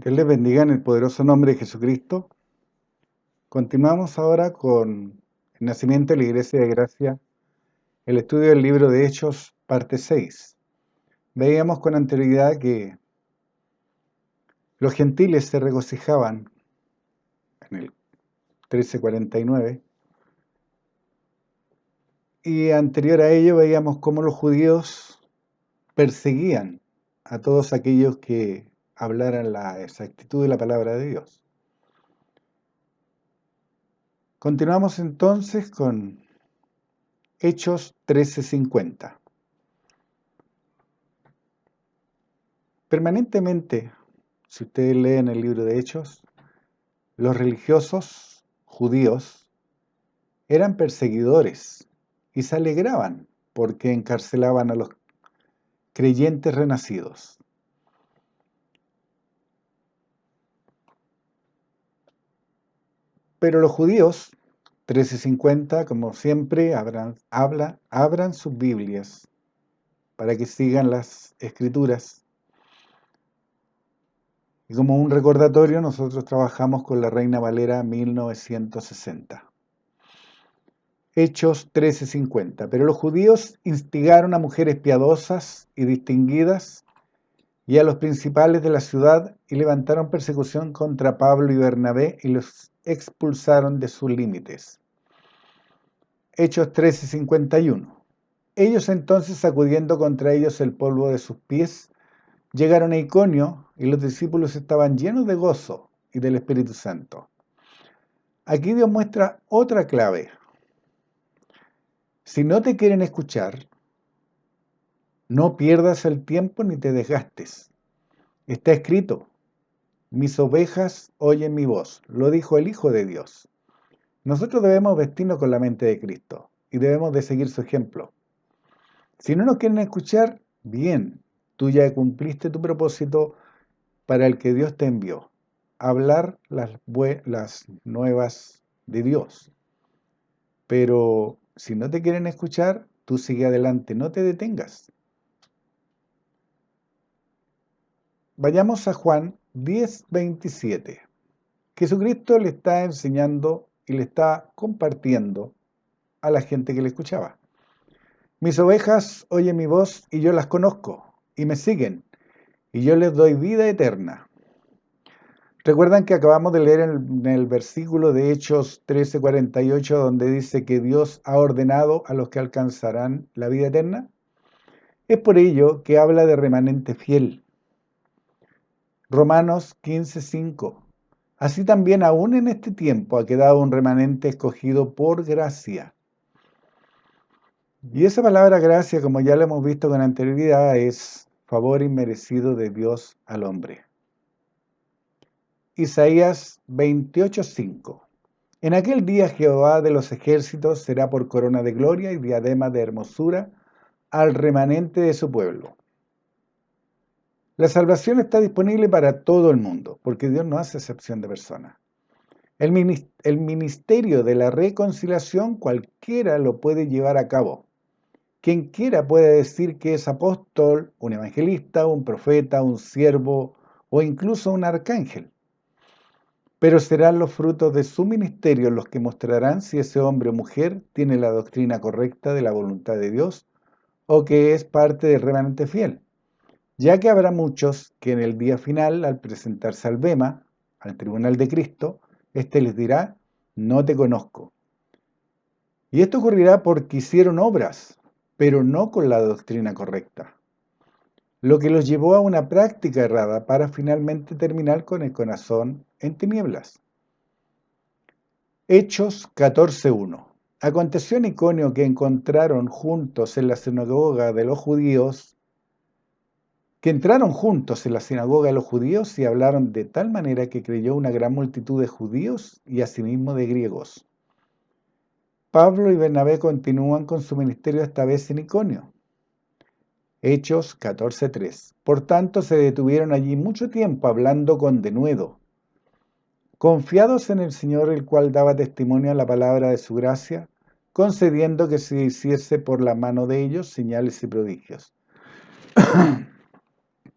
Dios les bendiga en el poderoso nombre de Jesucristo. Continuamos ahora con el nacimiento de la Iglesia de Gracia, el estudio del libro de Hechos, parte 6. Veíamos con anterioridad que los gentiles se regocijaban en el 1349 y anterior a ello veíamos cómo los judíos perseguían a todos aquellos que hablaran la exactitud de la palabra de Dios. Continuamos entonces con Hechos 13:50. Permanentemente, si ustedes leen el libro de Hechos, los religiosos judíos eran perseguidores y se alegraban porque encarcelaban a los creyentes renacidos. Pero los judíos, 13:50, como siempre, abran sus Biblias para que sigan las Escrituras. Y como un recordatorio, nosotros trabajamos con la Reina Valera 1960. Hechos 13:50. Pero los judíos instigaron a mujeres piadosas y distinguidas y a los principales de la ciudad y levantaron persecución contra Pablo y Bernabé y los expulsaron de sus límites. Hechos 13:51. Ellos entonces, sacudiendo contra ellos el polvo de sus pies, llegaron a Iconio y los discípulos estaban llenos de gozo y del Espíritu Santo. Aquí Dios muestra otra clave. Si no te quieren escuchar, no pierdas el tiempo ni te desgastes. Está escrito, mis ovejas oyen mi voz, lo dijo el Hijo de Dios. Nosotros debemos vestirnos con la mente de Cristo y debemos de seguir su ejemplo. Si no nos quieren escuchar, bien, tú ya cumpliste tu propósito para el que Dios te envió, hablar las nuevas de Dios. Pero si no te quieren escuchar, tú sigue adelante, no te detengas. Vayamos a Juan 10:27. Jesucristo le está enseñando y le está compartiendo a la gente que le escuchaba. Mis ovejas oyen mi voz y yo las conozco y me siguen y yo les doy vida eterna. ¿Recuerdan que acabamos de leer en el versículo de Hechos 13:48 donde dice que Dios ha ordenado a los que alcanzarán la vida eterna? Es por ello que habla de remanente fiel. Romanos 15:5. Así también aún en este tiempo ha quedado un remanente escogido por gracia. Y esa palabra gracia, como ya lo hemos visto con anterioridad, es favor inmerecido de Dios al hombre. Isaías 28:5. En aquel día Jehová de los ejércitos será por corona de gloria y diadema de hermosura al remanente de su pueblo. La salvación está disponible para todo el mundo, porque Dios no hace excepción de personas. El ministerio de la reconciliación cualquiera lo puede llevar a cabo. Quien quiera puede decir que es apóstol, un evangelista, un profeta, un siervo o incluso un arcángel. Pero serán los frutos de su ministerio los que mostrarán si ese hombre o mujer tiene la doctrina correcta de la voluntad de Dios o que es parte del remanente fiel. Ya que habrá muchos que en el día final, al presentarse al Bema, al tribunal de Cristo, éste les dirá, no te conozco. Y esto ocurrirá porque hicieron obras, pero no con la doctrina correcta, lo que los llevó a una práctica errada para finalmente terminar con el corazón en tinieblas. Hechos 14:1. Aconteció en Iconio que entraron juntos en la sinagoga de los judíos y hablaron de tal manera que creyó una gran multitud de judíos y asimismo de griegos. Pablo y Bernabé continúan con su ministerio esta vez en Iconio. Hechos 14:3. Por tanto se detuvieron allí mucho tiempo hablando con denuedo, confiados en el Señor, el cual daba testimonio a la palabra de su gracia, concediendo que se hiciese por la mano de ellos señales y prodigios.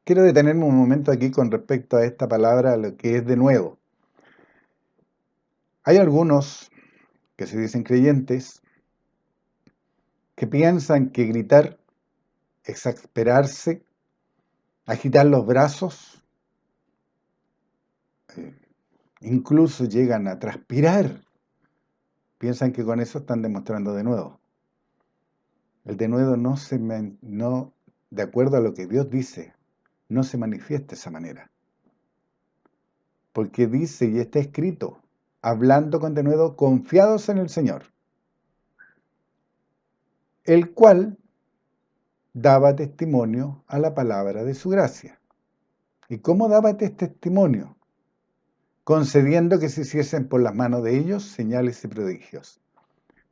Quiero detenerme un momento aquí con respecto a esta palabra, lo que es de nuevo. Hay algunos que se dicen creyentes que piensan que gritar, exasperarse, agitar los brazos, incluso llegan a transpirar. Piensan que con eso están demostrando de nuevo. El de nuevo no, de acuerdo a lo que Dios dice, no se manifiesta de esa manera. Porque dice y está escrito, hablando con denuedo, confiados en el Señor, el cual daba testimonio a la palabra de su gracia. ¿Y cómo daba este testimonio? Concediendo que se hiciesen por las manos de ellos señales y prodigios.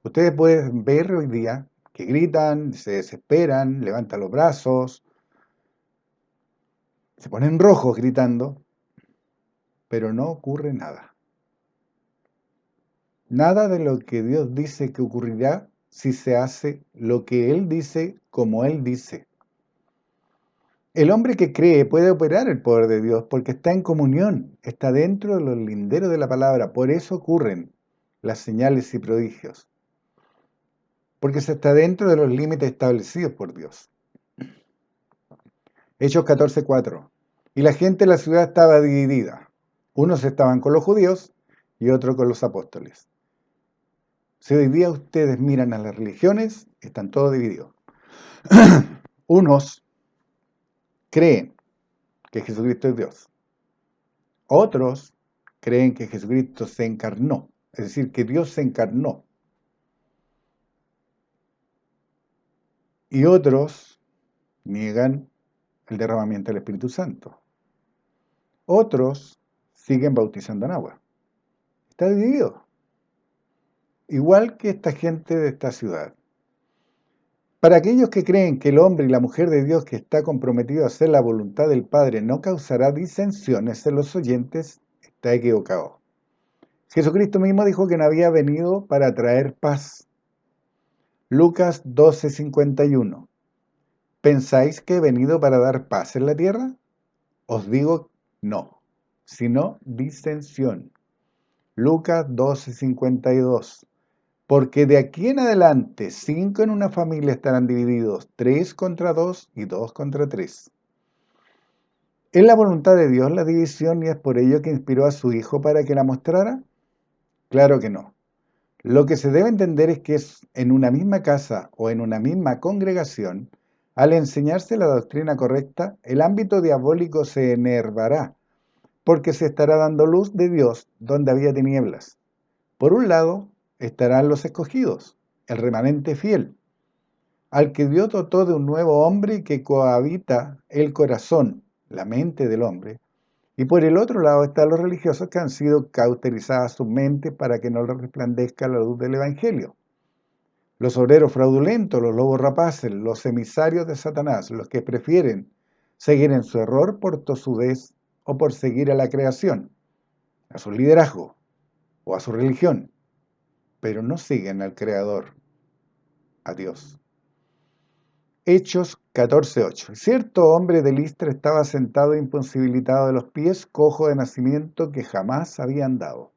Ustedes pueden ver hoy día que gritan, se desesperan, levantan los brazos, se ponen rojos gritando, pero no ocurre nada. Nada de lo que Dios dice que ocurrirá si se hace lo que Él dice como Él dice. El hombre que cree puede operar el poder de Dios porque está en comunión, está dentro de los linderos de la palabra. Por eso ocurren las señales y prodigios. Porque se está dentro de los límites establecidos por Dios. Hechos 14:4. Y la gente de la ciudad estaba dividida. Unos estaban con los judíos y otros con los apóstoles. Si hoy día ustedes miran a las religiones, están todos divididos. Unos creen que Jesucristo es Dios. Otros creen que Jesucristo se encarnó, es decir, que Dios se encarnó. Y otros niegan el derramamiento del Espíritu Santo. Otros siguen bautizando en agua. Está dividido. Igual que esta gente de esta ciudad. Para aquellos que creen que el hombre y la mujer de Dios que está comprometido a hacer la voluntad del Padre no causará disensiones en los oyentes, está equivocado. Jesucristo mismo dijo que no había venido para traer paz. Lucas 12:51. ¿Pensáis que he venido para dar paz en la tierra? Os digo no, sino disensión. Lucas 12:52. Porque de aquí en adelante 5 en una familia estarán divididos, 3 contra 2 y 2 contra 3. ¿Es la voluntad de Dios la división y es por ello que inspiró a su Hijo para que la mostrara? Claro que no. Lo que se debe entender es que en una misma casa o en una misma congregación, al enseñarse la doctrina correcta, el ámbito diabólico se enervará, porque se estará dando luz de Dios donde había tinieblas. Por un lado, estarán los escogidos, el remanente fiel, al que Dios dotó de un nuevo hombre que cohabita el corazón, la mente del hombre, y por el otro lado están los religiosos que han sido cauterizadas sus mentes para que no les resplandezca la luz del Evangelio. Los obreros fraudulentos, los lobos rapaces, los emisarios de Satanás, los que prefieren seguir en su error por tosudez o por seguir a la creación, a su liderazgo o a su religión, pero no siguen al Creador, a Dios. Hechos 14:8. Cierto hombre de Listra estaba sentado imposibilitado de los pies, cojo de nacimiento, que jamás había andado.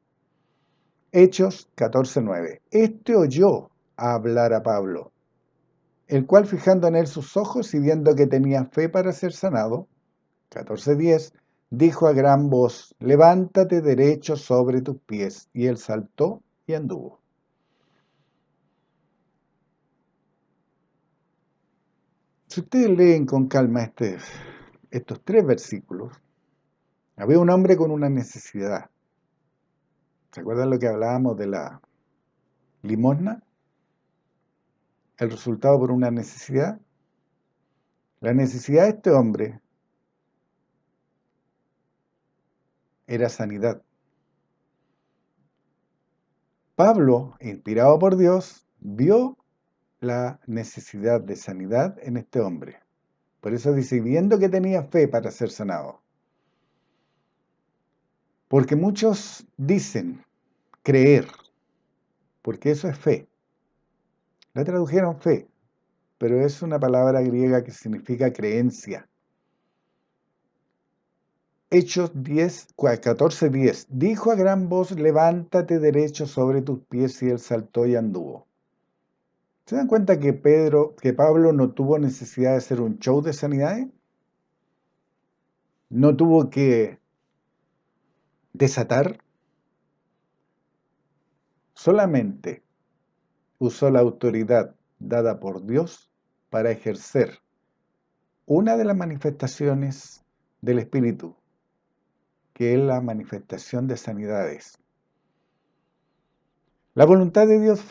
Hechos 14:9. Este oyó hablar a Pablo, el cual fijando en él sus ojos y viendo que tenía fe para ser sanado, 14:10, dijo a gran voz, levántate derecho sobre tus pies. Y él saltó y anduvo. Si ustedes leen con calma estos 3 versículos, había un hombre con una necesidad. ¿Se acuerdan lo que hablábamos de la limosna? El resultado por una necesidad. La necesidad de este hombre era sanidad. Pablo, inspirado por Dios, vio la necesidad de sanidad en este hombre. Por eso dice, viendo que tenía fe para ser sanado. Porque muchos dicen creer, porque eso es fe. La tradujeron fe, pero es una palabra griega que significa creencia. Hechos 14:10. Dijo a gran voz, levántate derecho sobre tus pies, y él saltó y anduvo. ¿Se dan cuenta que Pablo no tuvo necesidad de hacer un show de sanidades? No tuvo que desatar, solamente usó la autoridad dada por Dios para ejercer una de las manifestaciones del Espíritu, que es la manifestación de sanidades. La voluntad de Dios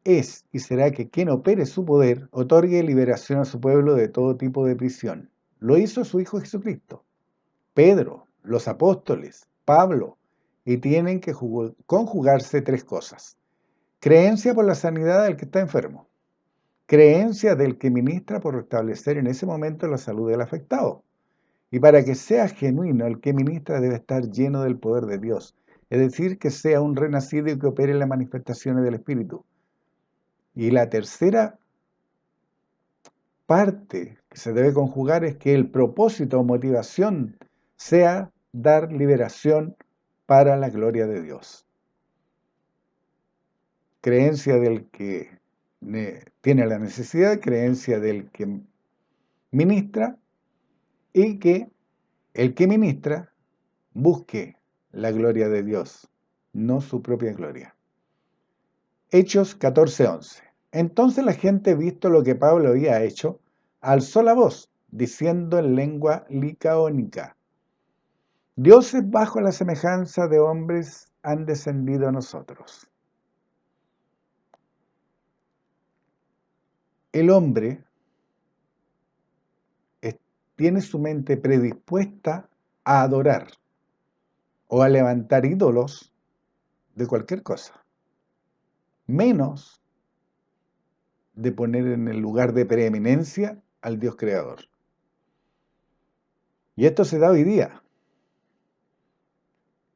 es y será que quien opere su poder otorgue liberación a su pueblo de todo tipo de prisión. Lo hizo su Hijo Jesucristo, Pedro, los apóstoles, Pablo, y tienen que conjugarse tres cosas. Creencia por la sanidad del que está enfermo. Creencia del que ministra por restablecer en ese momento la salud del afectado. Y para que sea genuino, el que ministra debe estar lleno del poder de Dios, es decir, que sea un renacido y que opere en las manifestaciones del Espíritu. Y la tercera parte que se debe conjugar es que el propósito o motivación sea dar liberación para la gloria de Dios. Creencia del que tiene la necesidad, creencia del que ministra, y que el que ministra busque la gloria de Dios, no su propia gloria. Hechos 14:11. Entonces la gente, visto lo que Pablo había hecho, alzó la voz, diciendo en lengua licaónica: dioses bajo la semejanza de hombres han descendido a nosotros. El hombre tiene su mente predispuesta a adorar o a levantar ídolos de cualquier cosa, menos de poner en el lugar de preeminencia al Dios creador. Y esto se da hoy día.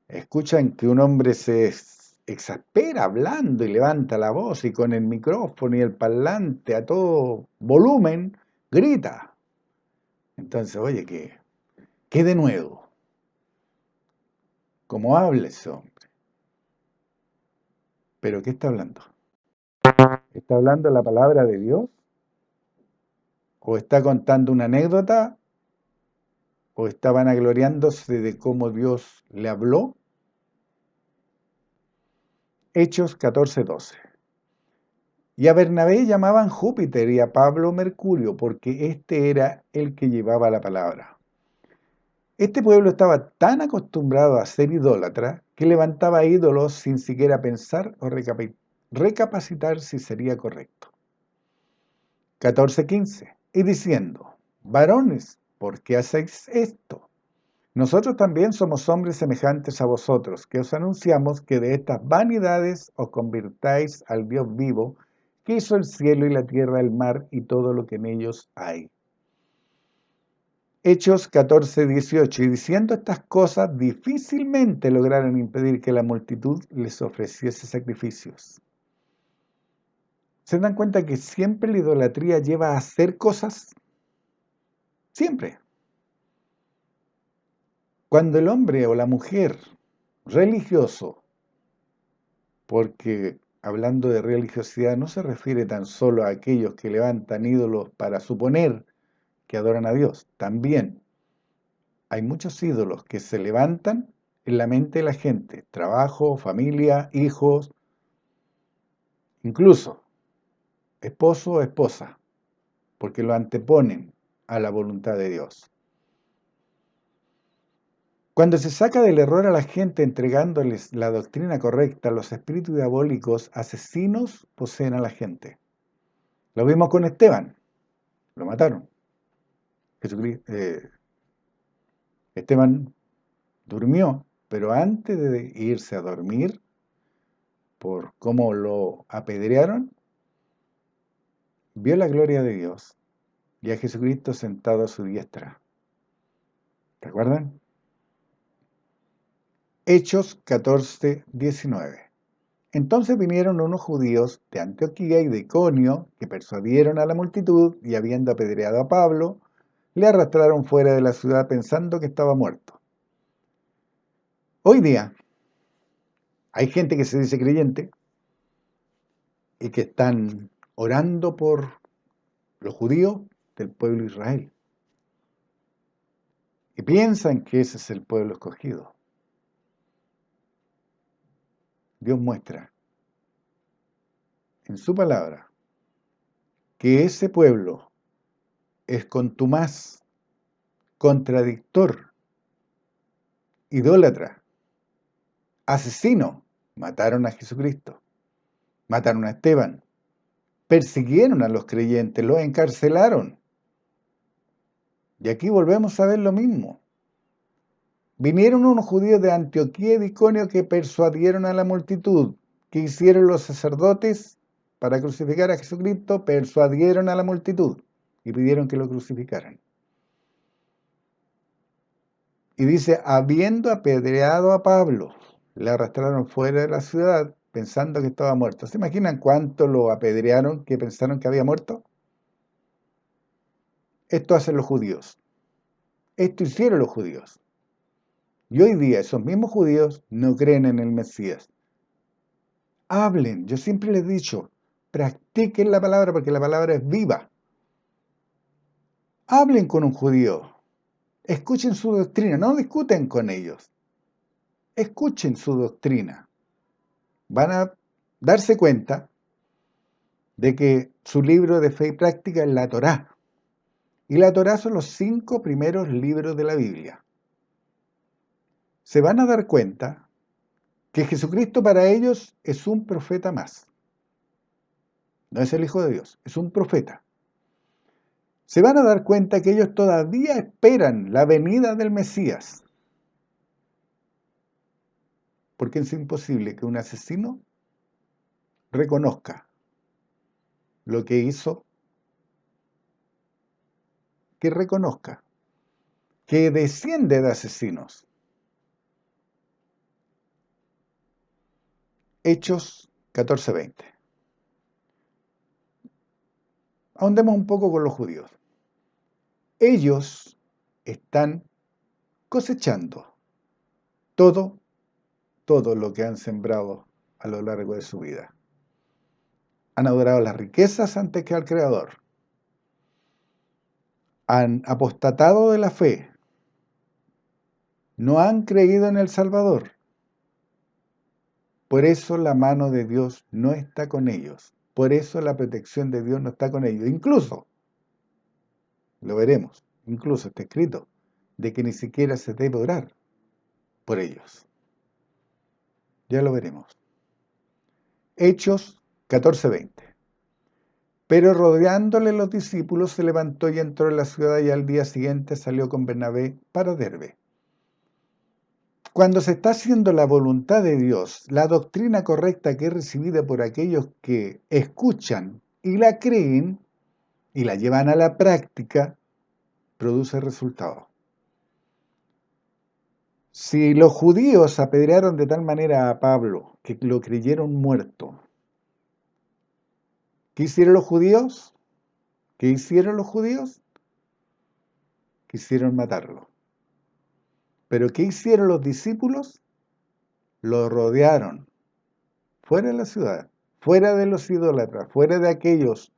Escuchan que un hombre se exaspera hablando y levanta la voz y con el micrófono y el parlante a todo volumen grita. Entonces, oye, ¿qué de nuevo? ¿Cómo habla ese hombre? ¿Pero qué está hablando? ¿Está hablando la palabra de Dios? ¿O está contando una anécdota? ¿O está vanagloriándose de cómo Dios le habló? Hechos 14:12. Y a Bernabé llamaban Júpiter y a Pablo Mercurio, porque este era el que llevaba la palabra. Este pueblo estaba tan acostumbrado a ser idólatra que levantaba ídolos sin siquiera pensar o recapacitar si sería correcto. 14:15. Y diciendo: varones, ¿por qué hacéis esto? Nosotros también somos hombres semejantes a vosotros, que os anunciamos que de estas vanidades os convirtáis al Dios vivo, que hizo el cielo y la tierra, el mar y todo lo que en ellos hay. Hechos 14:18. Y diciendo estas cosas, difícilmente lograron impedir que la multitud les ofreciese sacrificios. ¿Se dan cuenta que siempre la idolatría lleva a hacer cosas? Siempre. Cuando el hombre o la mujer religioso, porque hablando de religiosidad no se refiere tan solo a aquellos que levantan ídolos para suponer que adoran a Dios, también hay muchos ídolos que se levantan en la mente de la gente: trabajo, familia, hijos, incluso esposo o esposa, porque lo anteponen a la voluntad de Dios. Cuando se saca del error a la gente entregándoles la doctrina correcta, los espíritus diabólicos asesinos poseen a la gente. Lo vimos con Esteban, lo mataron. Esteban durmió, pero antes de irse a dormir, por cómo lo apedrearon, vio la gloria de Dios y a Jesucristo sentado a su diestra. ¿Recuerdan? Hechos 14:19. Entonces vinieron unos judíos de Antioquía y de Iconio, que persuadieron a la multitud, y habiendo apedreado a Pablo, le arrastraron fuera de la ciudad pensando que estaba muerto. Hoy día hay gente que se dice creyente y que están orando por los judíos del pueblo de Israel y piensan que ese es el pueblo escogido. Dios muestra en su palabra que ese pueblo es contumaz, contradictor, idólatra, asesino. Mataron a Jesucristo, mataron a Esteban, persiguieron a los creyentes, los encarcelaron. Y aquí volvemos a ver lo mismo. Vinieron unos judíos de Antioquía y de Iconio que persuadieron a la multitud. ¿Qué hicieron los sacerdotes para crucificar a Jesucristo? Persuadieron a la multitud y pidieron que lo crucificaran. Y dice, habiendo apedreado a Pablo, le arrastraron fuera de la ciudad pensando que estaba muerto. ¿Se imaginan cuánto lo apedrearon que pensaron que había muerto? Esto hacen los judíos. Esto hicieron los judíos. Y hoy día esos mismos judíos no creen en el Mesías. Hablen, yo siempre les he dicho, practiquen la palabra porque la palabra es viva. Hablen con un judío, escuchen su doctrina, no discuten con ellos. Escuchen su doctrina. Van a darse cuenta de que su libro de fe y práctica es la Torá. Y la Torá son los 5 primeros libros de la Biblia. Se van a dar cuenta que Jesucristo para ellos es un profeta más. No es el Hijo de Dios, es un profeta. Se van a dar cuenta que ellos todavía esperan la venida del Mesías. Porque es imposible que un asesino reconozca lo que hizo, que reconozca que desciende de asesinos. Hechos 14:20. Ahondemos un poco con los judíos. Ellos están cosechando todo lo que han sembrado a lo largo de su vida. Han adorado las riquezas antes que al Creador. Han apostatado de la fe. No han creído en el Salvador. Por eso la mano de Dios no está con ellos. Por eso la protección de Dios no está con ellos. Incluso, lo veremos, incluso está escrito, de que ni siquiera se debe orar por ellos. Ya lo veremos. Hechos 14:20. Pero rodeándole los discípulos se levantó y entró en la ciudad y al día siguiente salió con Bernabé para Derbe. Cuando se está haciendo la voluntad de Dios, la doctrina correcta que es recibida por aquellos que escuchan y la creen y la llevan a la práctica, produce resultados. Si los judíos apedrearon de tal manera a Pablo que lo creyeron muerto, ¿qué hicieron los judíos? ¿Qué hicieron los judíos? Quisieron matarlo. ¿Pero qué hicieron los discípulos? Lo rodearon, fuera de la ciudad, fuera de los idólatras, fuera de aquellos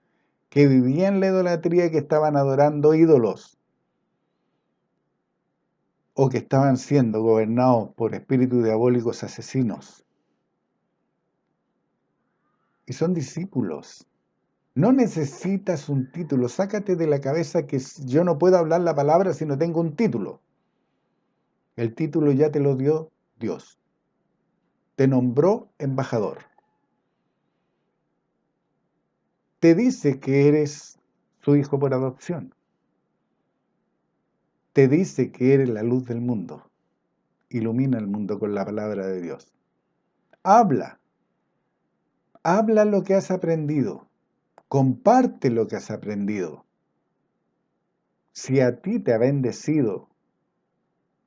que vivían la idolatría y que estaban adorando ídolos o que estaban siendo gobernados por espíritus diabólicos asesinos. Y son discípulos. No necesitas un título. Sácate de la cabeza que yo no puedo hablar la palabra si no tengo un título. El título ya te lo dio Dios. Te nombró embajador. Te dice que eres su hijo por adopción. Te dice que eres la luz del mundo. Ilumina el mundo con la palabra de Dios. Habla. Habla lo que has aprendido. Comparte lo que has aprendido. Si a ti te ha bendecido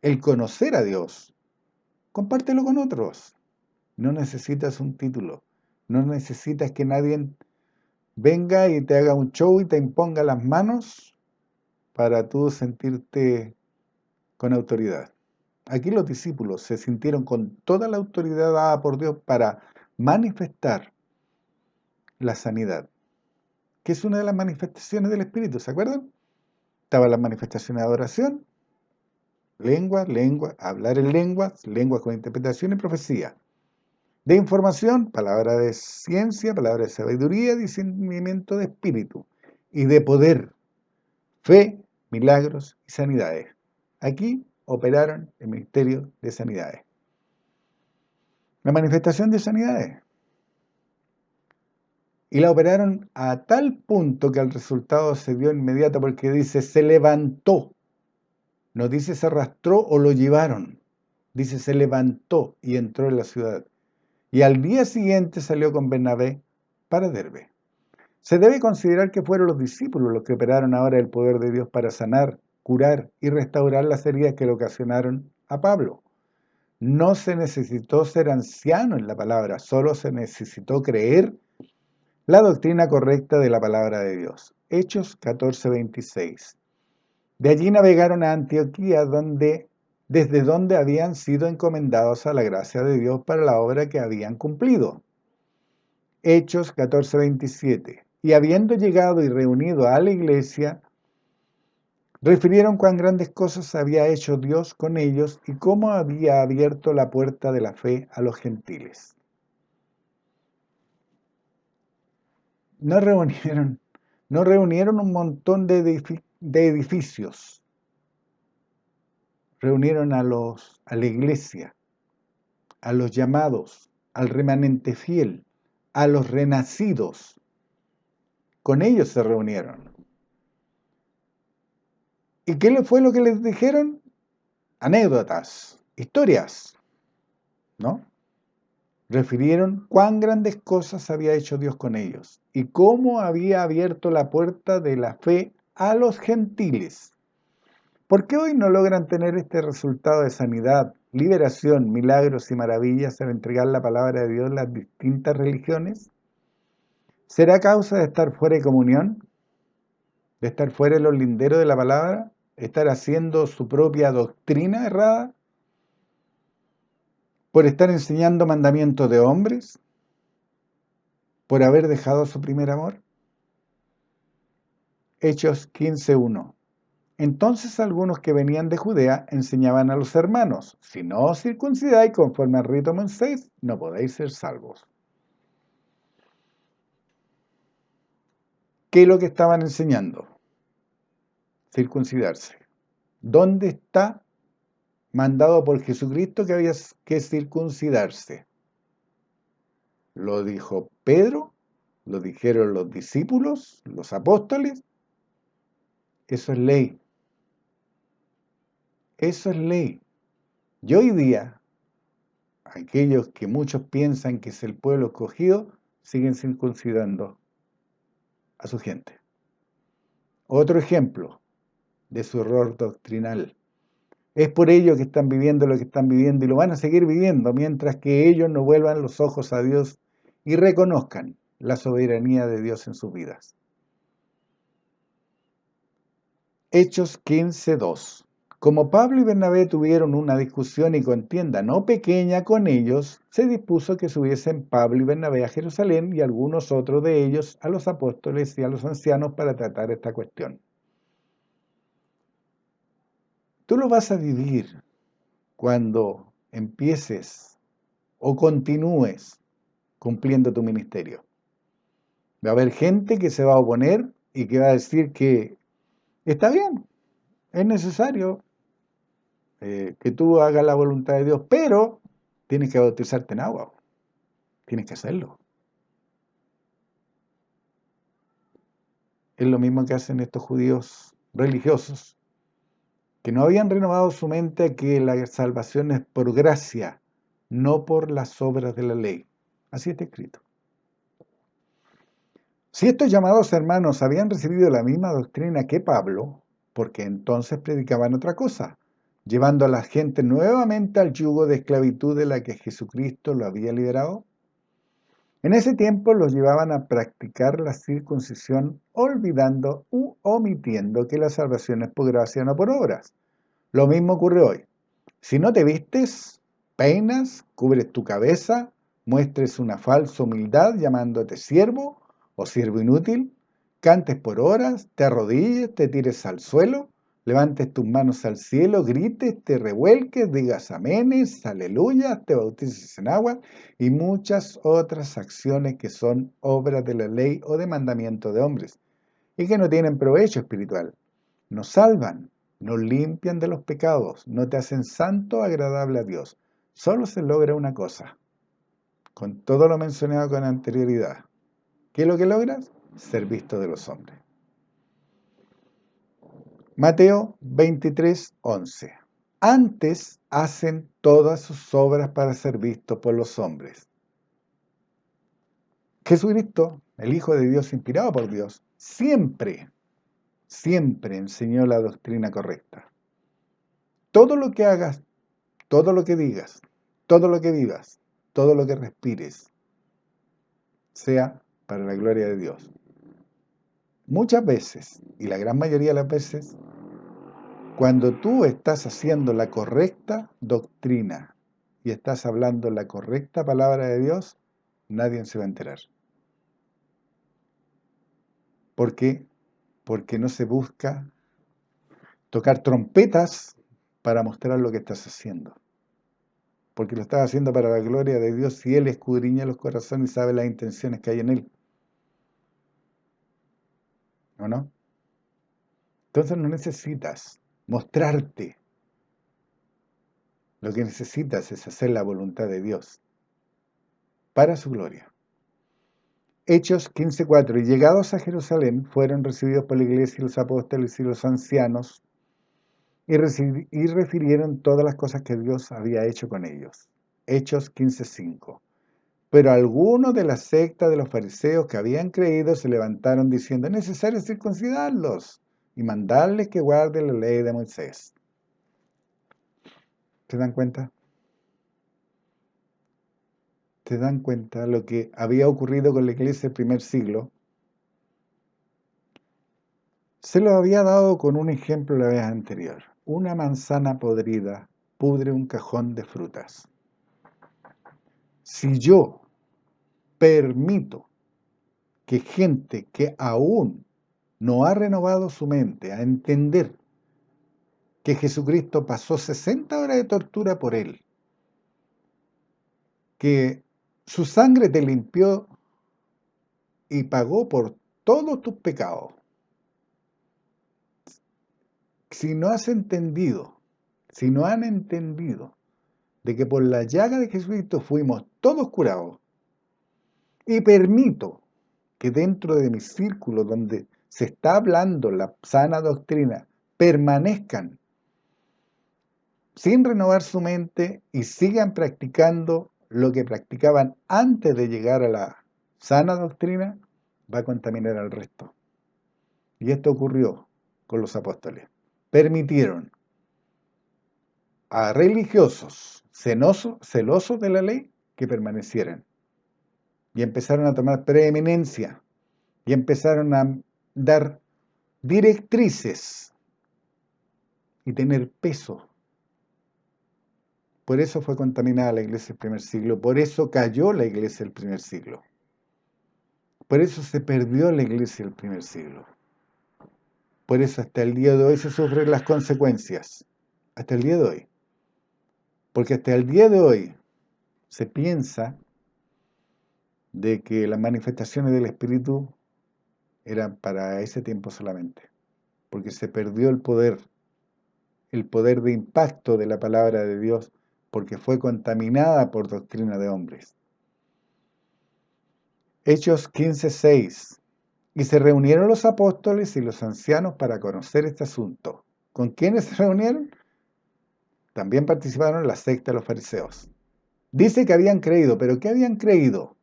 el conocer a Dios, compártelo con otros. No necesitas un título. No necesitas que nadie venga y te haga un show y te imponga las manos para tú sentirte con autoridad. Aquí los discípulos se sintieron con toda la autoridad dada por Dios para manifestar la sanidad, que es una de las manifestaciones del Espíritu, ¿se acuerdan? Estaban las manifestaciones de adoración, hablar en lenguas con interpretación y profecía. De información, palabra de ciencia, palabra de sabiduría, discernimiento de espíritu. Y de poder, fe, milagros y sanidades. Aquí operaron el ministerio de sanidades. La manifestación de sanidades. Y la operaron a tal punto que el resultado se dio inmediato porque dice, se levantó. No dice se arrastró o lo llevaron. Dice se levantó y entró en la ciudad. Y al día siguiente salió con Bernabé para Derbe. Se debe considerar que fueron los discípulos los que operaron ahora el poder de Dios para sanar, curar y restaurar las heridas que le ocasionaron a Pablo. No se necesitó ser anciano en la palabra, solo se necesitó creer la doctrina correcta de la palabra de Dios. Hechos 14:26. De allí navegaron a Antioquía, desde donde habían sido encomendados a la gracia de Dios para la obra que habían cumplido. Hechos 14:27. Y habiendo llegado y reunido a la iglesia, refirieron cuán grandes cosas había hecho Dios con ellos y cómo había abierto la puerta de la fe a los gentiles. No reunieron un montón de edificios, reunieron a la iglesia, a los llamados, al remanente fiel, a los renacidos. Con ellos se reunieron. ¿Y qué fue lo que les dijeron? Anécdotas, historias, ¿no? Refirieron cuán grandes cosas había hecho Dios con ellos y cómo había abierto la puerta de la fe a los gentiles. ¿Por qué hoy no logran tener este resultado de sanidad, liberación, milagros y maravillas al entregar la palabra de Dios en las distintas religiones? ¿Será causa de estar fuera de comunión? ¿De estar fuera de los linderos de la palabra? ¿Estar haciendo su propia doctrina errada? ¿Por estar enseñando mandamientos de hombres? ¿Por haber dejado su primer amor? Hechos 15:1. Entonces algunos que venían de Judea enseñaban a los hermanos, si no os circuncidáis conforme al rito de Moisés, no podéis ser salvos. ¿Qué es lo que estaban enseñando? Circuncidarse. ¿Dónde está mandado por Jesucristo que había que circuncidarse? ¿Lo dijo Pedro? ¿Lo dijeron los discípulos, los apóstoles? Eso es ley. Eso es ley. Y hoy día, aquellos que muchos piensan que es el pueblo escogido, siguen circuncidando a su gente. Otro ejemplo de su error doctrinal. Es por ello que están viviendo lo que están viviendo y lo van a seguir viviendo mientras que ellos no vuelvan los ojos a Dios y reconozcan la soberanía de Dios en sus vidas. Hechos 15:2. Como Pablo y Bernabé tuvieron una discusión y contienda no pequeña con ellos, se dispuso que subiesen Pablo y Bernabé a Jerusalén y algunos otros de ellos a los apóstoles y a los ancianos para tratar esta cuestión. Tú lo vas a vivir cuando empieces o continúes cumpliendo tu ministerio. Va a haber gente que se va a oponer y que va a decir que está bien, es necesario que tú hagas la voluntad de Dios, pero tienes que bautizarte en agua, tienes que hacerlo. Es lo mismo que hacen estos judíos religiosos, que no habían renovado su mente a que la salvación es por gracia, no por las obras de la ley. Así está escrito. Si estos llamados hermanos habían recibido la misma doctrina que Pablo, porque entonces predicaban otra cosa, llevando a la gente nuevamente al yugo de esclavitud de la que Jesucristo lo había liberado. En ese tiempo los llevaban a practicar la circuncisión, olvidando u omitiendo que la salvación es por gracia, no por obras. Lo mismo ocurre hoy. Si no te vistes, peinas, cubres tu cabeza, muestres una falsa humildad llamándote siervo o siervo inútil, cantes por horas, te arrodilles, te tires al suelo, levantes tus manos al cielo, grites, te revuelques, digas amenes, aleluya, te bautices en agua y muchas otras acciones que son obras de la ley o de mandamiento de hombres y que no tienen provecho espiritual. Nos salvan, nos limpian de los pecados, no te hacen santo agradable a Dios. Solo se logra una cosa, con todo lo mencionado con anterioridad. ¿Qué es lo que logras? Ser visto de los hombres. Mateo 23:11. Antes hacen todas sus obras para ser vistos por los hombres. Jesucristo, el Hijo de Dios inspirado por Dios, siempre enseñó la doctrina correcta. Todo lo que hagas, todo lo que digas, todo lo que vivas, todo lo que respires, sea para la gloria de Dios. Muchas veces, y la gran mayoría de las veces, cuando tú estás haciendo la correcta doctrina y estás hablando la correcta palabra de Dios, nadie se va a enterar. ¿Por qué? Porque no se busca tocar trompetas para mostrar lo que estás haciendo. Porque lo estás haciendo para la gloria de Dios y Él escudriña los corazones y sabe las intenciones que hay en Él. ¿O no? Entonces no necesitas mostrarte. Lo que necesitas es hacer la voluntad de Dios para su gloria. Hechos 15:4. Y llegados a Jerusalén, fueron recibidos por la iglesia y los apóstoles y los ancianos y refirieron todas las cosas que Dios había hecho con ellos. Hechos 15:5. Pero algunos de la secta de los fariseos que habían creído se levantaron diciendo: es necesario circuncidarlos y mandarles que guarden la ley de Moisés. ¿Se dan cuenta? ¿Se dan cuenta lo que había ocurrido con la iglesia del primer siglo? Se lo había dado con un ejemplo la vez anterior. Una manzana podrida pudre un cajón de frutas. Si yo permito que gente que aún no ha renovado su mente a entender que Jesucristo pasó 60 horas de tortura por él, que su sangre te limpió y pagó por todos tus pecados. Si no has entendido, si no han entendido de que por la llaga de Jesucristo fuimos todos curados, y permito que dentro de mi círculo donde se está hablando la sana doctrina permanezcan sin renovar su mente y sigan practicando lo que practicaban antes de llegar a la sana doctrina, va a contaminar al resto. Y esto ocurrió con los apóstoles. Permitieron a religiosos celosos de la ley que permanecieran. Y empezaron a tomar preeminencia. Y empezaron a dar directrices y tener peso. Por eso fue contaminada la iglesia del primer siglo. Por eso cayó la iglesia del primer siglo. Por eso se perdió la iglesia del primer siglo. Por eso hasta el día de hoy se sufren las consecuencias. Hasta el día de hoy. Porque hasta el día de hoy se piensa de que las manifestaciones del Espíritu eran para ese tiempo solamente. Porque se perdió el poder de impacto de la palabra de Dios, porque fue contaminada por doctrina de hombres. Hechos 15:6. Y se reunieron los apóstoles y los ancianos para conocer este asunto. ¿Con quiénes se reunieron? También participaron la secta de los fariseos. Dice que habían creído, pero ¿qué habían creído?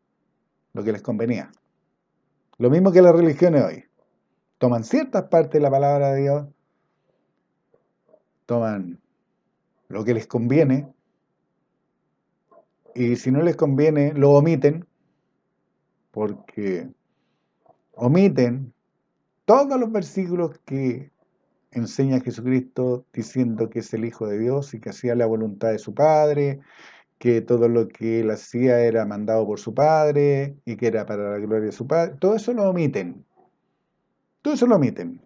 Lo que les convenía. Lo mismo que las religiones hoy. Toman ciertas partes de la palabra de Dios, toman lo que les conviene, y si no les conviene, lo omiten, porque omiten todos los versículos que enseña a Jesucristo diciendo que es el Hijo de Dios y que hacía la voluntad de su Padre, que todo lo que él hacía era mandado por su Padre y que era para la gloria de su Padre. Todo eso lo omiten. Todo eso lo omiten.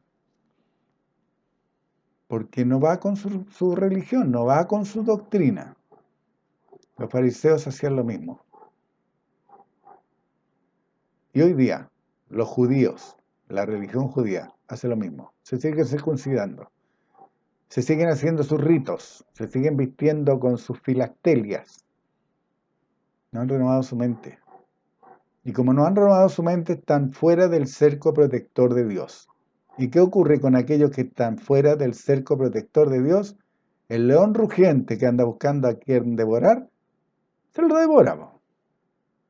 Porque no va con su religión, no va con su doctrina. Los fariseos hacían lo mismo. Y hoy día, los judíos, la religión judía, hace lo mismo. Se siguen circuncidando. Se siguen haciendo sus ritos. Se siguen vistiendo con sus filactelias. No han renovado su mente. Y como no han renovado su mente, están fuera del cerco protector de Dios. ¿Y qué ocurre con aquellos que están fuera del cerco protector de Dios? El león rugiente que anda buscando a quien devorar, se lo devora.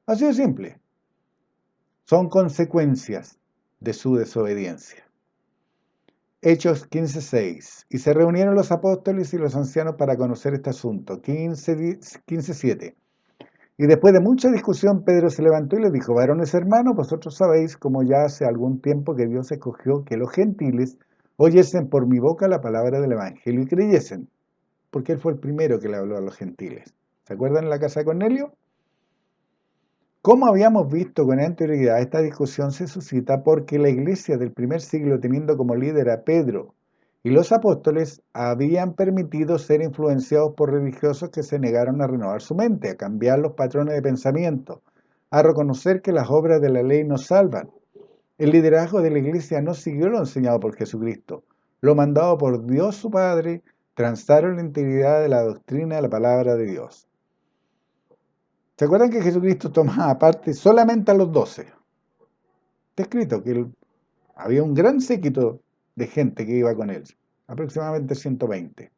Así de simple. Son consecuencias de su desobediencia. Hechos 15:6. Y se reunieron los apóstoles y los ancianos para conocer este asunto. 15:7. Y después de mucha discusión, Pedro se levantó y les dijo: varones hermanos, vosotros sabéis, como ya hace algún tiempo que Dios escogió que los gentiles oyesen por mi boca la palabra del evangelio y creyesen, porque él fue el primero que le habló a los gentiles. ¿Se acuerdan en la casa de Cornelio? Como habíamos visto con anterioridad, esta discusión se suscita porque la iglesia del primer siglo, teniendo como líder a Pedro y los apóstoles, habían permitido ser influenciados por religiosos que se negaron a renovar su mente, a cambiar los patrones de pensamiento, a reconocer que las obras de la ley nos salvan. El liderazgo de la iglesia no siguió lo enseñado por Jesucristo, lo mandado por Dios su Padre, transaron la integridad de la doctrina de la palabra de Dios. ¿Se acuerdan que Jesucristo tomaba aparte solamente a los 12? Está escrito que había un gran séquito de gente que iba con él, aproximadamente 120,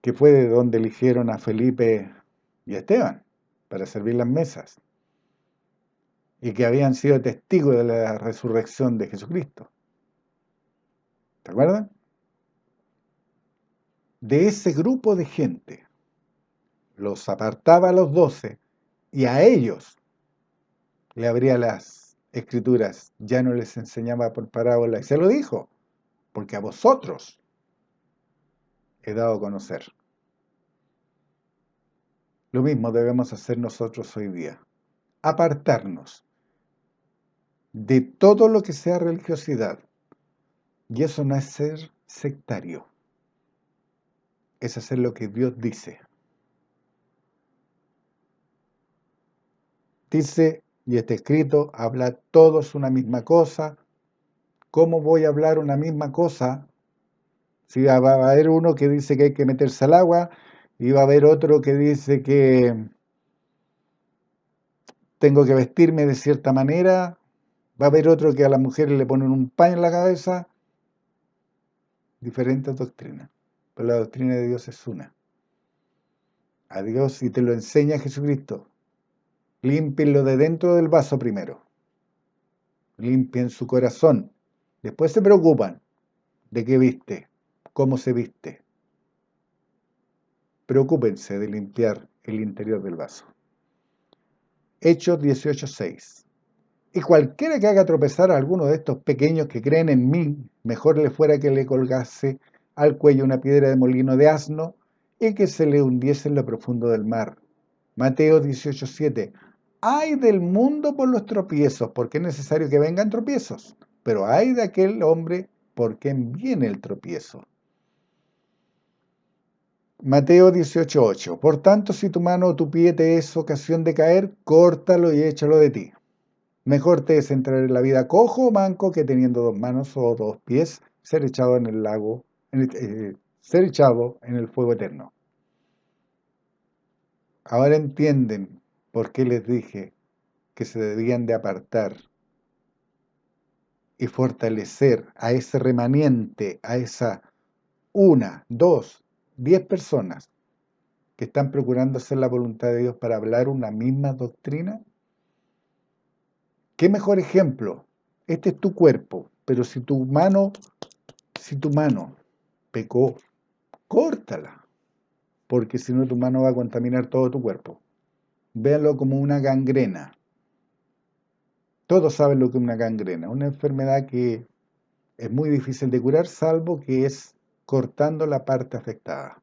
que fue de donde eligieron a Felipe y a Esteban para servir las mesas, y que habían sido testigos de la resurrección de Jesucristo. ¿Se acuerdan? De ese grupo de gente, los apartaba a los 12 y a ellos le abría las escrituras, ya no les enseñaba por parábola, y se lo dijo: porque a vosotros he dado a conocer. Lo mismo debemos hacer nosotros hoy día, apartarnos de todo lo que sea religiosidad. Y eso no es ser sectario, es hacer lo que Dios dice. Dice, y está escrito, habla todos una misma cosa. ¿Cómo voy a hablar una misma cosa? Si va a haber uno que dice que hay que meterse al agua, y va a haber otro que dice que tengo que vestirme de cierta manera, va a haber otro que a las mujeres le ponen un paño en la cabeza. Diferentes doctrinas, pero la doctrina de Dios es una. A Dios, y te lo enseña Jesucristo, límpienlo de dentro del vaso primero, limpien su corazón, después se preocupan de qué viste, cómo se viste. Preocúpense de limpiar el interior del vaso. Hechos 18:6. Y cualquiera que haga tropezar a alguno de estos pequeños que creen en mí, mejor le fuera que le colgase al cuello una piedra de molino de asno y que se le hundiese en lo profundo del mar. Mateo 18:7. Ay del mundo por los tropiezos, porque es necesario que vengan tropiezos, pero ay de aquel hombre por quien viene el tropiezo. Mateo 18:8. Por tanto, si tu mano o tu pie te es ocasión de caer, córtalo y échalo de ti. Mejor te es entrar en la vida cojo o manco que teniendo 2 manos o 2 pies, ser echado en el lago, ser echado en el fuego eterno. Ahora entienden por qué les dije que se debían de apartar y fortalecer a ese remanente, a esa 1, 2, 10 personas que están procurando hacer la voluntad de Dios para hablar una misma doctrina. ¿Qué mejor ejemplo? Este es tu cuerpo, pero si tu mano pecó, córtala, porque si no tu mano va a contaminar todo tu cuerpo. Véanlo como una gangrena. Todos saben lo que es una gangrena, una enfermedad que Es muy difícil de curar, salvo que es cortando la parte afectada.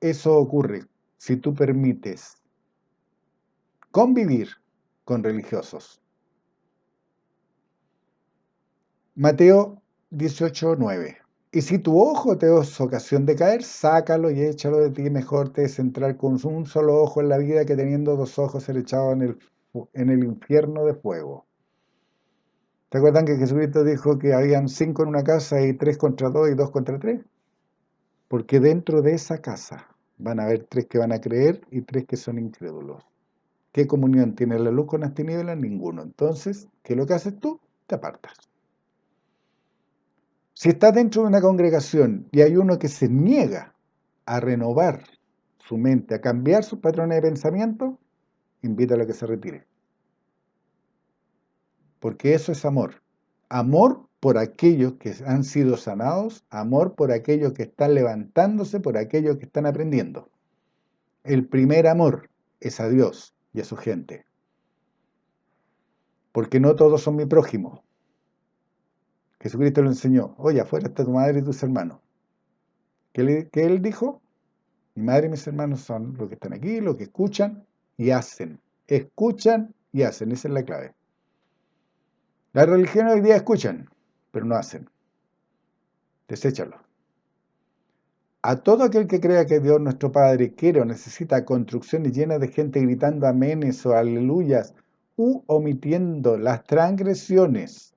Eso ocurre si tú permites convivir con religiosos. Mateo 18:9. Y si tu ojo te es ocasión de caer, sácalo y échalo de ti. Mejor te es entrar con un solo ojo en la vida que teniendo dos ojos ser echado en el infierno de fuego. ¿Te acuerdan que Jesucristo dijo que habían 5 en una casa y 3 contra 2 y 2 contra 3? Porque dentro de esa casa van a haber 3 que van a creer y 3 que son incrédulos. ¿Qué comunión tiene la luz con las tinieblas? Ninguno. Entonces, ¿qué es lo que haces tú? Te apartas. Si estás dentro de una congregación y hay uno que se niega a renovar su mente, a cambiar sus patrones de pensamiento, invítalo a que se retire. Porque eso es amor. Amor por aquellos que han sido sanados, amor por aquellos que están levantándose, por aquellos que están aprendiendo. El primer amor es a Dios y a su gente. Porque no todos son mi prójimo. Jesucristo lo enseñó. Oye, afuera está tu madre y tus hermanos. ¿Qué él dijo? Mi madre y mis hermanos son los que están aquí, los que escuchan y hacen. Escuchan y hacen. Esa es la clave. Las religiones hoy día escuchan, pero no hacen. Deséchalo. A todo aquel que crea que Dios nuestro Padre quiere o necesita construcciones llenas de gente gritando amenes o aleluyas u omitiendo las transgresiones,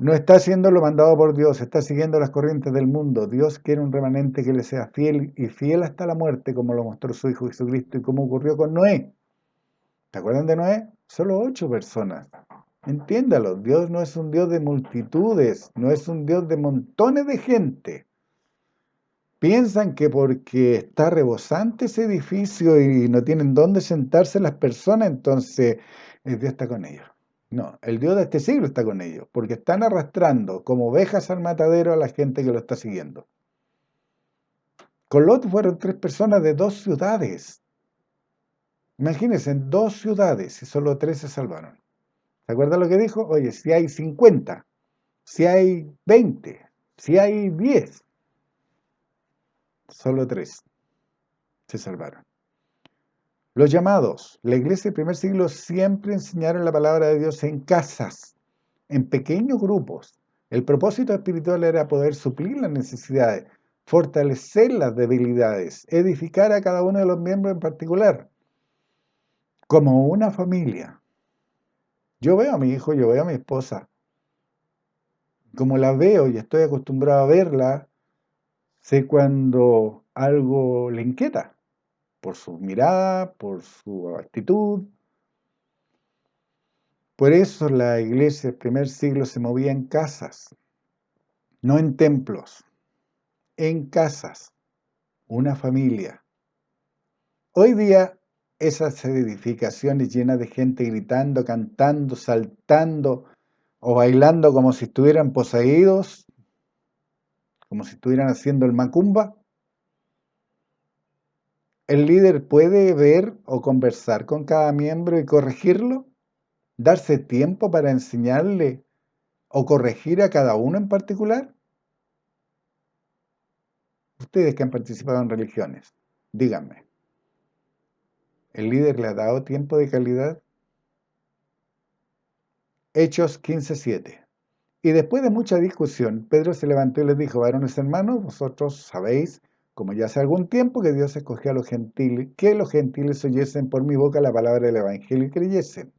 no está haciendo lo mandado por Dios, está siguiendo las corrientes del mundo. Dios quiere un remanente que le sea fiel y fiel hasta la muerte, como lo mostró su Hijo Jesucristo y como ocurrió con Noé. ¿Te acuerdan de Noé? Solo 8 personas. Entiéndalo, Dios no es un Dios de multitudes, no es un Dios de montones de gente. Piensan que porque está rebosante ese edificio y no tienen dónde sentarse las personas, entonces Dios está con ellos. No, el Dios de este siglo está con ellos, porque están arrastrando como ovejas al matadero a la gente que lo está siguiendo. Con Lot fueron 3 personas de 2 ciudades. Imagínense, en 2 ciudades y solo 3 se salvaron. ¿Se acuerdan lo que dijo? Oye, si hay 50, si hay 20, si hay 10, solo 3 se salvaron. Los llamados, la iglesia del primer siglo siempre enseñaron la palabra de Dios en casas, en pequeños grupos. El propósito espiritual era poder suplir las necesidades, fortalecer las debilidades, edificar a cada uno de los miembros en particular, como una familia. Yo veo a mi hijo, yo veo a mi esposa, como la veo y estoy acostumbrado a verla, sé cuando algo le inquieta, por su mirada, por su actitud. Por eso la iglesia del primer siglo se movía en casas, no en templos, en casas, una familia. Hoy día esas edificaciones llenas de gente gritando, cantando, saltando o bailando como si estuvieran poseídos, como si estuvieran haciendo el macumba. ¿El líder puede ver o conversar con cada miembro y corregirlo? ¿Darse tiempo para enseñarle o corregir a cada uno en particular? Ustedes que han participado en religiones, díganme, ¿el líder le ha dado tiempo de calidad? Hechos 15:7. Y después de mucha discusión, Pedro se levantó y les dijo: varones hermanos, vosotros sabéis, como ya hace algún tiempo, que Dios escogió a los gentiles, que los gentiles oyesen por mi boca la palabra del evangelio y creyesen.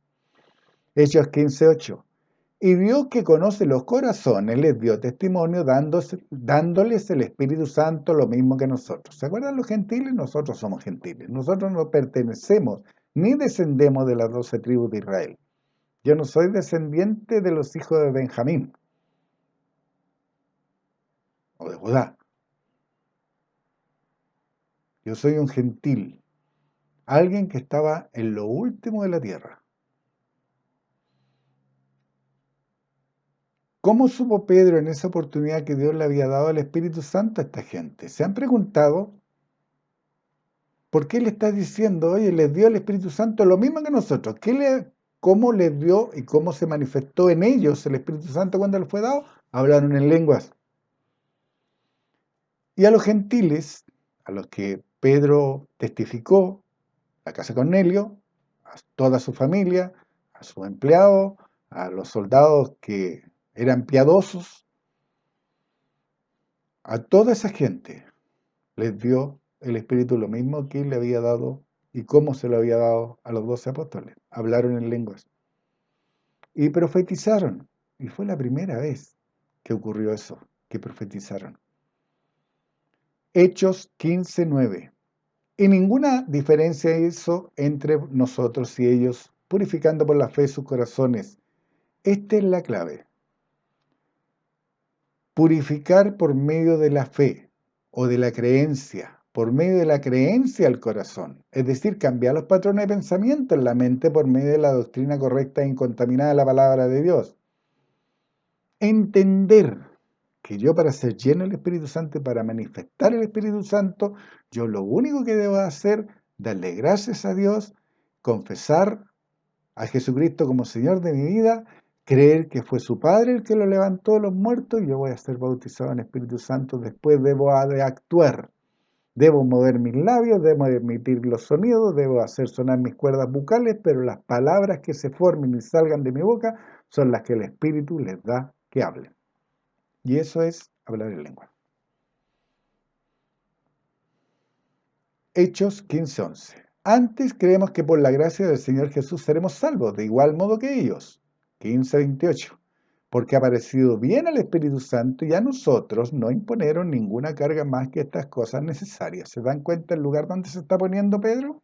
Hechos 15:8. Y Dios, que conoce los corazones, les dio testimonio dándoles el Espíritu Santo lo mismo que nosotros. ¿Se acuerdan los gentiles? Nosotros somos gentiles. Nosotros no pertenecemos ni descendemos de las 12 tribus de Israel. Yo no soy descendiente de los hijos de Benjamín o de Judá. Yo soy un gentil, alguien que estaba en lo último de la tierra. ¿Cómo supo Pedro en esa oportunidad que Dios le había dado el Espíritu Santo a esta gente? ¿Se han preguntado por qué le está diciendo, oye, les dio el Espíritu Santo lo mismo que nosotros? ¿Qué cómo les dio y cómo se manifestó en ellos el Espíritu Santo cuando les fue dado. Hablaron en lenguas. Y a los gentiles, a los que Pedro testificó, la casa de Cornelio, a toda su familia, a sus empleados, a los soldados que eran piadosos, a toda esa gente les dio el Espíritu lo mismo que le había dado y cómo se lo había dado a los 12 apóstoles. Hablaron en lenguas y profetizaron. Y fue la primera vez que ocurrió eso, que profetizaron. Hechos 15:9. Y ninguna diferencia hizo entre nosotros y ellos, purificando por la fe sus corazones. Esta es la clave. Purificar por medio de la fe o de la creencia, por medio de la creencia al corazón. Es decir, cambiar los patrones de pensamiento en la mente por medio de la doctrina correcta e incontaminada de la palabra de Dios. Entender que yo, para ser lleno del Espíritu Santo y para manifestar el Espíritu Santo, yo lo único que debo hacer, darle gracias a Dios, confesar a Jesucristo como Señor de mi vida, creer que fue su Padre el que lo levantó de los muertos y yo voy a ser bautizado en Espíritu Santo. Después debo de actuar, debo mover mis labios, debo emitir los sonidos, debo hacer sonar mis cuerdas bucales, pero las palabras que se formen y salgan de mi boca son las que el Espíritu les da que hablen. Y eso es hablar en lengua. Hechos 15:11. Antes creemos que por la gracia del Señor Jesús seremos salvos, de igual modo que ellos. 15:28. Porque ha parecido bien al Espíritu Santo y a nosotros no imponieron ninguna carga más que estas cosas necesarias. ¿Se dan cuenta el lugar donde se está poniendo Pedro?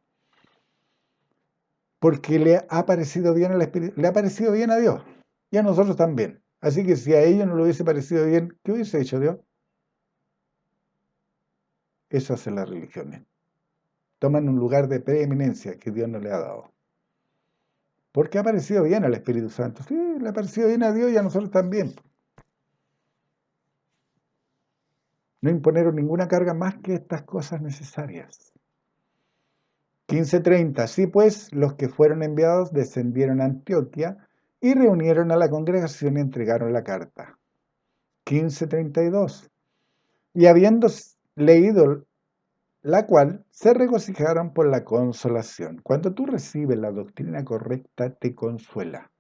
Porque le ha parecido bien al Espíritu, le ha parecido bien a Dios y a nosotros también. Así que si a ellos no le hubiese parecido bien, ¿qué hubiese hecho Dios? Eso hace las religiones. Toman un lugar de preeminencia que Dios no le ha dado. Porque ha parecido bien al Espíritu Santo. Sí, le ha parecido bien a Dios y a nosotros también. No imponieron ninguna carga más que estas cosas necesarias. 15:30. Así pues, los que fueron enviados descendieron a Antioquía y reunieron a la congregación y entregaron la carta. 15:32. Y habiendo leído la cual se regocijaron por la consolación. Cuando tú recibes la doctrina correcta, te consuela,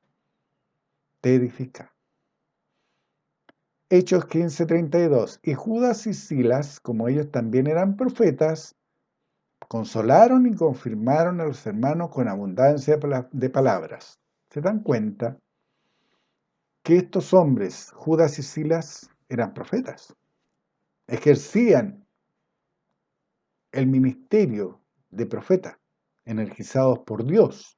te edifica. Hechos 15:32. Y Judas y Silas, como ellos también eran profetas, consolaron y confirmaron a los hermanos con abundancia de palabras. ¿Se dan cuenta que estos hombres, Judas y Silas, eran profetas? Ejercían el ministerio de profeta, energizados por Dios.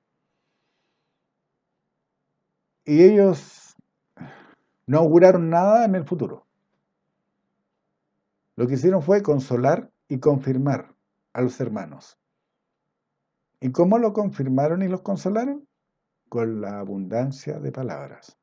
Y ellos no auguraron nada en el futuro. Lo que hicieron fue consolar y confirmar a los hermanos. ¿Y cómo lo confirmaron y los consolaron? Con la abundancia de palabras.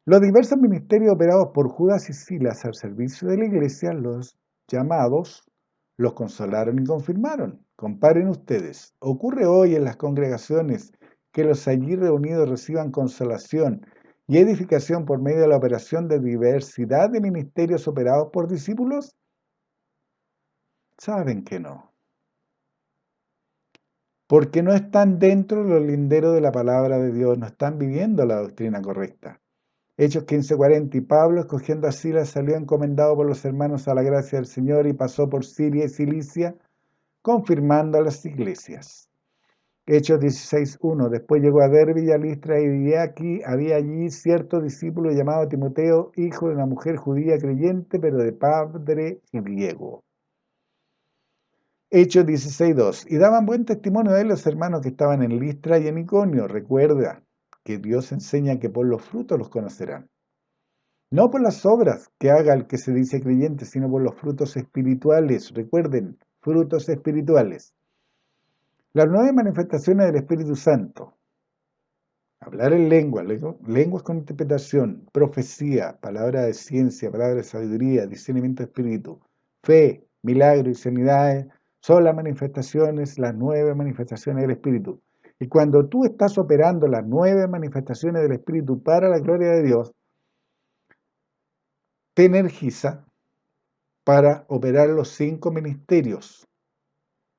Los diversos ministerios operados por Judas y Silas al servicio de la iglesia, los llamados, los consolaron y confirmaron. Comparen ustedes, ocurre hoy en las congregaciones que los allí reunidos reciban consolación y edificación por medio de la operación de diversidad de ministerios operados por discípulos. Saben que no, porque no están dentro de los linderos de la palabra de Dios, no están viviendo la doctrina correcta. Hechos 15:40. Y Pablo, escogiendo a Silas, salió encomendado por los hermanos a la gracia del Señor y pasó por Siria y Cilicia, confirmando a las iglesias. Hechos 16:1. Después llegó a Derbe y a Listra, y había allí cierto discípulo llamado Timoteo, hijo de una mujer judía creyente, pero de padre griego. Hechos 16:2. Y daban buen testimonio de él los hermanos que estaban en Listra y en Iconio. Recuerda que Dios enseña que por los frutos los conocerán. No por las obras que haga el que se dice creyente, sino por los frutos espirituales. Recuerden, frutos espirituales. Las 9 manifestaciones del Espíritu Santo. Hablar en lengua, lenguas con interpretación, profecía, palabra de ciencia, palabra de sabiduría, discernimiento de espíritu, fe, milagros y sanidades, son las 9 manifestaciones del Espíritu. Y cuando tú estás operando las 9 manifestaciones del Espíritu para la gloria de Dios, te energiza para operar los 5 ministerios.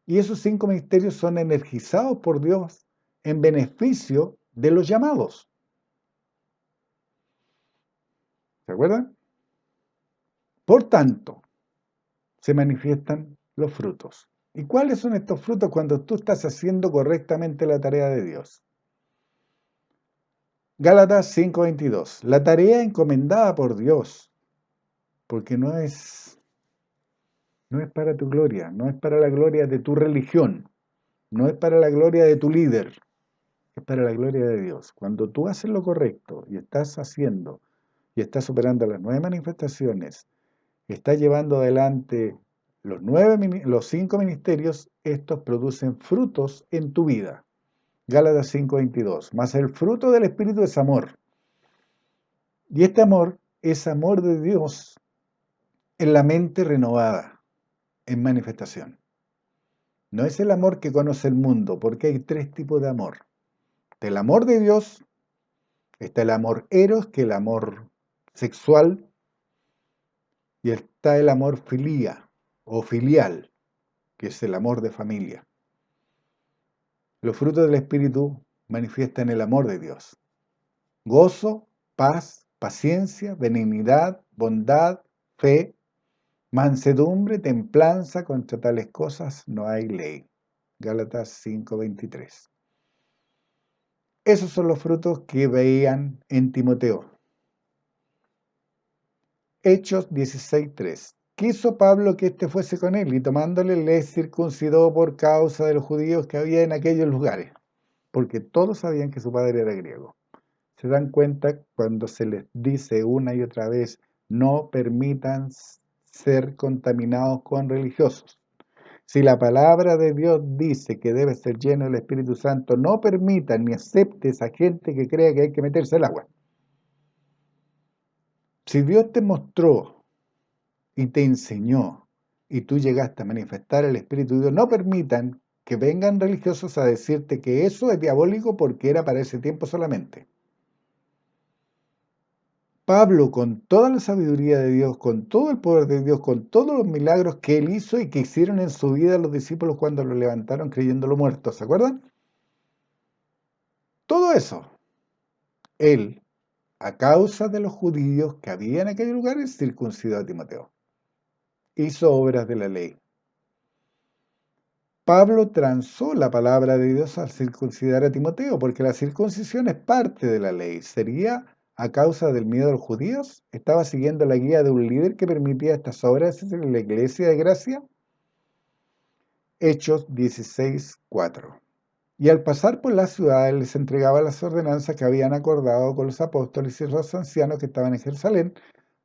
Y esos 5 ministerios son energizados por Dios en beneficio de los llamados. ¿Se acuerdan? Por tanto, se manifiestan los frutos. ¿Y cuáles son estos frutos cuando tú estás haciendo correctamente la tarea de Dios? Gálatas 5:22. La tarea encomendada por Dios, porque no es para tu gloria, no es para la gloria de tu religión, no es para la gloria de tu líder, es para la gloria de Dios. Cuando tú haces lo correcto y estás haciendo y estás operando las 9 manifestaciones, estás llevando adelante los 5 ministerios, estos producen frutos en tu vida. Gálatas 5:22. Mas el fruto del Espíritu es amor. Y este amor es amor de Dios en la mente renovada, en manifestación. No es el amor que conoce el mundo, porque hay 3 tipos de amor. El amor de Dios, está el amor eros, que es el amor sexual, y está el amor filía o filial, que es el amor de familia. Los frutos del Espíritu manifiestan el amor de Dios. Gozo, paz, paciencia, benignidad, bondad, fe, mansedumbre, templanza, contra tales cosas no hay ley. Gálatas 5:23. Esos son los frutos que veían en Timoteo. Hechos 16:3. Quiso Pablo que éste fuese con él, y tomándole le circuncidó por causa de los judíos que había en aquellos lugares, porque todos sabían que su padre era griego. Se dan cuenta cuando se les dice una y otra vez, no permitan ser contaminados con religiosos. Si la palabra de Dios dice que debe ser lleno del Espíritu Santo, no permitan ni aceptes a gente que crea que hay que meterse al agua. Si Dios te mostró y te enseñó y tú llegaste a manifestar el Espíritu de Dios, no permitan que vengan religiosos a decirte que eso es diabólico porque era para ese tiempo solamente. Pablo, con toda la sabiduría de Dios, con todo el poder de Dios, con todos los milagros que él hizo y que hicieron en su vida los discípulos cuando lo levantaron creyéndolo muerto, ¿se acuerdan? Todo eso, él, a causa de los judíos que había en aquellos lugares, circuncidó a Timoteo. Hizo obras de la ley. Pablo transó la palabra de Dios al circuncidar a Timoteo, porque la circuncisión es parte de la ley. ¿Sería a causa del miedo a los judíos? ¿Estaba siguiendo la guía de un líder que permitía estas obras en la iglesia de gracia? Hechos 16:4. Y al pasar por las ciudades les entregaba las ordenanzas que habían acordado con los apóstoles y los ancianos que estaban en Jerusalén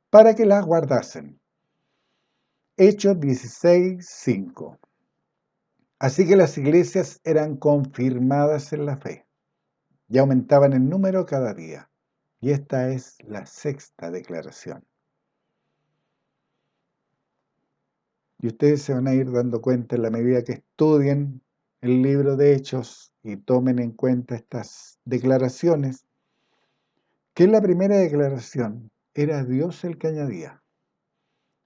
para que las guardasen. Hechos 16:5. Así que las iglesias eran confirmadas en la fe y aumentaban en número cada día. Y esta es la 6ª declaración. Y ustedes se van a ir dando cuenta en la medida que estudien el libro de Hechos y tomen en cuenta estas declaraciones, que en la primera declaración era Dios el que añadía.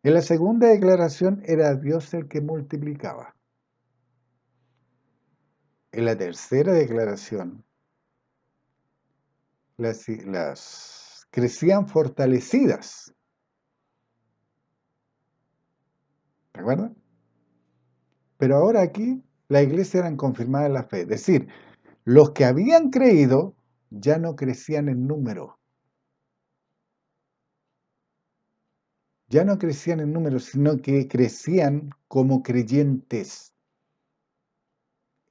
En la segunda declaración era Dios el que multiplicaba. En la tercera declaración, las crecían fortalecidas. ¿Recuerdan? Pero ahora aquí la iglesia eran confirmadas en la fe. Es decir, los que habían creído ya no crecían en número. Ya no crecían en número, sino que crecían como creyentes.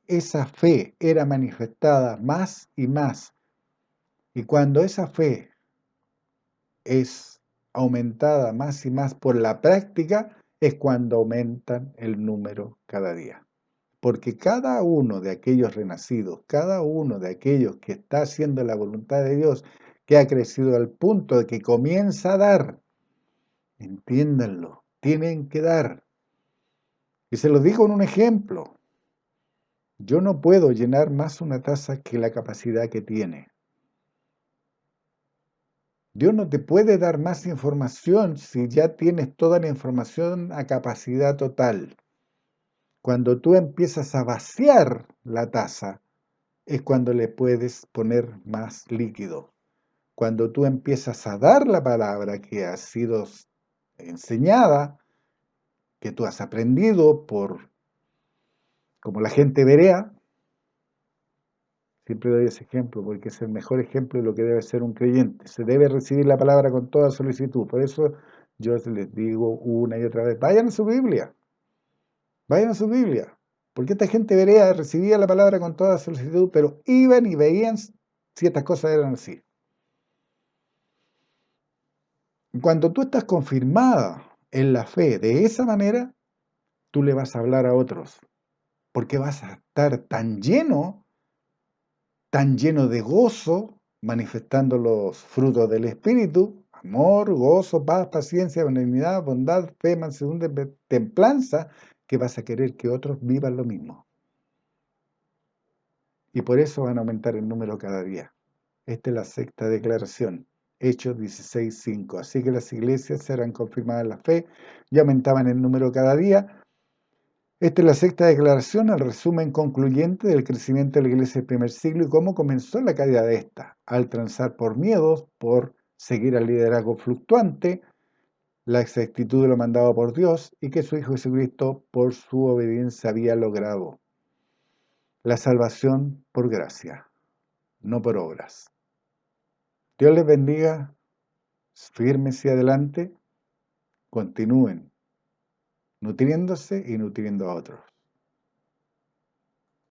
Esa fe era manifestada más y más. Y cuando esa fe es aumentada más y más por la práctica, es cuando aumentan el número cada día. Porque cada uno de aquellos renacidos, cada uno de aquellos que está haciendo la voluntad de Dios, que ha crecido al punto de que comienza a dar, entiéndanlo, tienen que dar. Y se los digo en un ejemplo. Yo no puedo llenar más una taza que la capacidad que tiene. Dios no te puede dar más información si ya tienes toda la información a capacidad total. Cuando tú empiezas a vaciar la taza, es cuando le puedes poner más líquido. Cuando tú empiezas a dar la palabra que ha sido enseñada, que tú has aprendido como la gente berea, siempre doy ese ejemplo porque es el mejor ejemplo de lo que debe ser un creyente. Se debe recibir la palabra con toda solicitud. Por eso yo les digo una y otra vez, vayan a su Biblia. Porque esta gente berea recibía la palabra con toda solicitud, pero iban y veían si estas cosas eran así. Cuando tú estás confirmada en la fe de esa manera, tú le vas a hablar a otros, porque vas a estar tan lleno de gozo, manifestando los frutos del Espíritu, amor, gozo, paz, paciencia, benignidad, bondad, fe, mansedumbre, templanza, que vas a querer que otros vivan lo mismo. Y por eso van a aumentar el número cada día. Esta es la sexta declaración, Hechos 16:5. Así que las iglesias serán confirmadas en la fe y aumentaban el número cada día. Esta es la sexta declaración, el resumen concluyente del crecimiento de la iglesia del primer siglo y cómo comenzó la caída de esta, al transar por miedos, por seguir al liderazgo fluctuante, la exactitud de lo mandado por Dios y que su Hijo Jesucristo, por su obediencia, había logrado la salvación por gracia, no por obras. Dios les bendiga, fírmense adelante, continúen nutriéndose y nutriendo a otros.